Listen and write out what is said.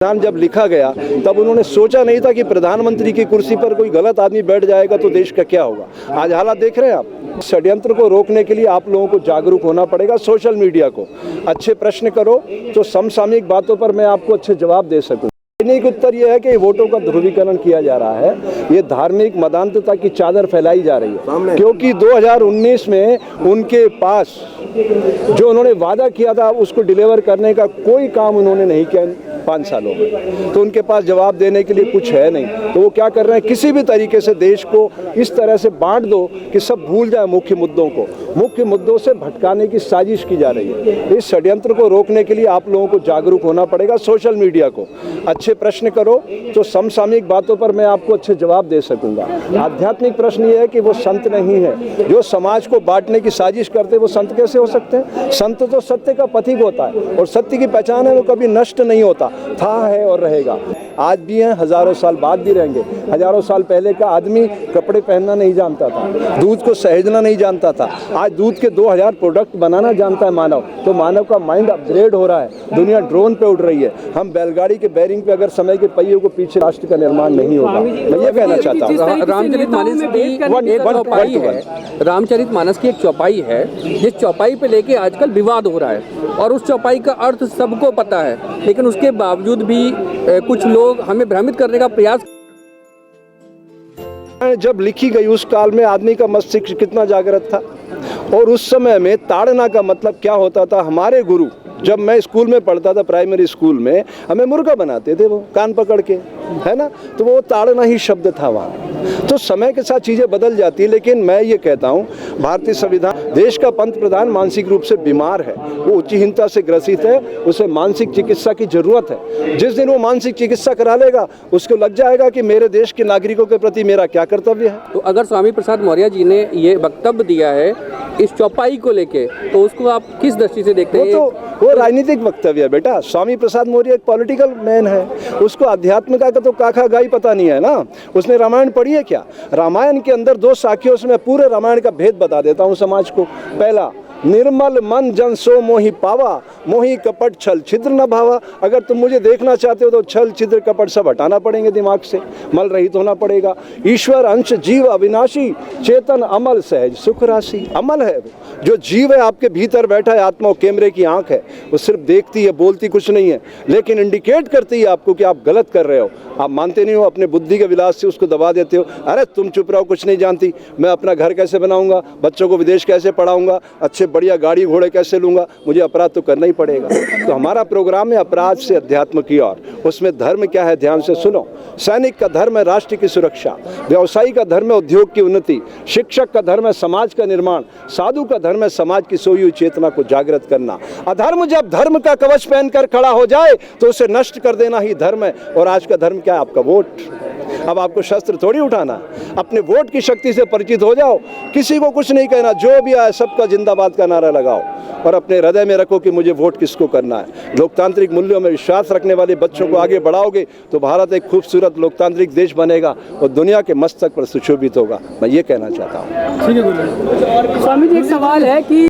जब लिखा गया तब उन्होंने सोचा नहीं था कि प्रधानमंत्री की कुर्सी पर कोई गलत आदमी बैठ जाएगा तो देश का क्या होगा। आज हालात देख रहे हैं आप। षड्यंत्र को रोकने के लिए आप लोगों को जागरूक होना पड़ेगा। सोशल मीडिया को अच्छे प्रश्न करो तो समसामयिक बातों पर मैं आपको अच्छे जवाब दे सकूं। एक उत्तर यह है कि वोटों का ध्रुवीकरण किया जा रहा है, ये धार्मिक मदांतता की चादर फैलाई जा रही है, क्योंकि 2019 में उनके पास जो उन्होंने वादा किया था उसको डिलीवर करने का कोई काम उन्होंने नहीं किया 5 सालों में। तो उनके पास जवाब देने के लिए कुछ है नहीं, तो वो क्या कर रहे हैं, किसी भी तरीके से देश को इस तरह से बांट दो कि सब भूल जाए मुख्य मुद्दों को, मुख्य मुद्दों से भटकाने की साजिश की जा रही है। इस षड्यंत्र को रोकने के लिए आप लोगों को जागरूक होना पड़ेगा। सोशल मीडिया को अच्छे प्रश्न करो तो समसामयिक बातों पर मैं आपको अच्छे जवाब दे सकूंगा। आध्यात्मिक प्रश्न ये है कि वो संत नहीं है, जो समाज को बांटने की साजिश करते वो संत कैसे हो सकते हैं। संत तो सत्य का पथिक होता है और सत्य की पहचान है, वो कभी नष्ट नहीं होता, था, है और रहेगा। आज भी हैं, हजारों साल बाद भी रहेंगे। हजारों साल पहले का आदमी कपड़े पहनना नहीं जानता था, दूध को सहेजना नहीं जानता था, आज दूध के 2000 प्रोडक्ट बनाना जानता है मानव। तो मानव का माइंड अपग्रेड हो रहा है, दुनिया ड्रोन पे उड़ रही है। हम बैलगाड़ी के बैरिंग पे अगर समय के पहियों को पीछे, राष्ट्र का निर्माण नहीं होगा। मैं ये कहना चाहता हूँ। रामचरितमानस की एक चौपाई है, जिस चौपाई पे लेके आजकल विवाद हो रहा है और उस चौपाई का अर्थ सबको पता है, लेकिन उसके बावजूद भी कुछ लोग हमें भ्रमित करने का प्रयास। जब लिखी गई उस काल में आदमी का मस्तिष्क कितना जागृत था, और उस समय में ताड़ना का मतलब क्या होता था। हमारे गुरु, जब मैं स्कूल में पढ़ता था, प्राइमरी स्कूल में, हमें मुर्गा बनाते थे वो कान पकड़ के, है ना, तो वो ताड़ना ही शब्द था वहाँ। तो समय के साथ चीज़ें बदल जाती है, लेकिन मैं ये कहता हूँ भारतीय संविधान, देश का पंत प्रधान मानसिक रूप से बीमार है, वो उच्चहीनता से ग्रसित है, उसे मानसिक चिकित्सा की जरूरत है। जिस दिन वो मानसिक चिकित्सा करा लेगा उसको लग जाएगा कि मेरे देश के नागरिकों के प्रति मेरा क्या कर्तव्य है। तो अगर स्वामी प्रसाद मौर्य जी ने ये वक्तव्य दिया है इस चौपाई को लेके, तो उसको आप किस दृष्टि से देखते हैं? वो राजनीतिक वक्तव्य है बेटा। स्वामी प्रसाद मौर्य एक पॉलिटिकल मैन है, उसको अध्यात्म का तो काका गाई पता नहीं है ना। उसने रामायण पढ़ी है क्या? रामायण के अंदर 2 साखियों से मैं पूरे रामायण का भेद बता देता हूँ समाज को। पहला, निर्मल मन जन सो मोहि पावा, मोहि कपट छल छिद्र न भावा। अगर तुम मुझे देखना चाहते हो तो छल छिद्र कपट सब हटाना पड़ेंगे दिमाग से, मल रहित होना पड़ेगा। ईश्वर अंश जीव अविनाशी, चेतन अमल सहज सुख राशि। अमल है जो जीव है, आपके भीतर बैठा है, आत्मा कैमरे की आंख है, वो सिर्फ देखती है, बोलती कुछ नहीं है, लेकिन इंडिकेट करती है आपको कि आप गलत कर रहे हो। आप मानते नहीं हो, अपने बुद्धि के विलास से उसको दबा देते हो। अरे तुम चुप रहो, कुछ नहीं जानती, मैं अपना घर कैसे बनाऊंगा, बच्चों को विदेश कैसे पढ़ाऊंगा, अच्छे बढ़िया गाड़ी घोड़े कैसे लूंगा, मुझे अपराध तो करना ही पड़ेगा। तो हमारा प्रोग्राम है अपराध से अध्यात्म की ओर। उसमें धर्म क्या है, ध्यान से सुनो। सैनिक का धर्म है राष्ट्र की सुरक्षा, व्यवसायी का धर्म है उद्योग की उन्नति, शिक्षक का धर्म है समाज का निर्माण, साधु का धर्म है समाज की सोई हुई चेतना को जागृत करना। अधर्म जब धर्म का कवच पहनकर खड़ा हो जाए तो उसे नष्ट कर देना ही धर्म है। और आज का धर्म क्या है? आपका वोट। अब आपको शस्त्र थोड़ी उठाना, अपने वोट की शक्ति से परिचित हो जाओ, किसी को कुछ नहीं कहना, जो भी आए सबका जिंदाबाद का नारा लगाओ और अपने हृदय में रखो कि मुझे वोट किसको करना है। लोकतांत्रिक मूल्यों में विश्वास रखने वाले बच्चों को आगे बढ़ाओगे तो भारत एक खूबसूरत लोकतांत्रिक देश बनेगा और दुनिया के मस्तक पर सुशोभित होगा। मैं ये कहना चाहता हूँ। स्वामी जी, एक सवाल है कि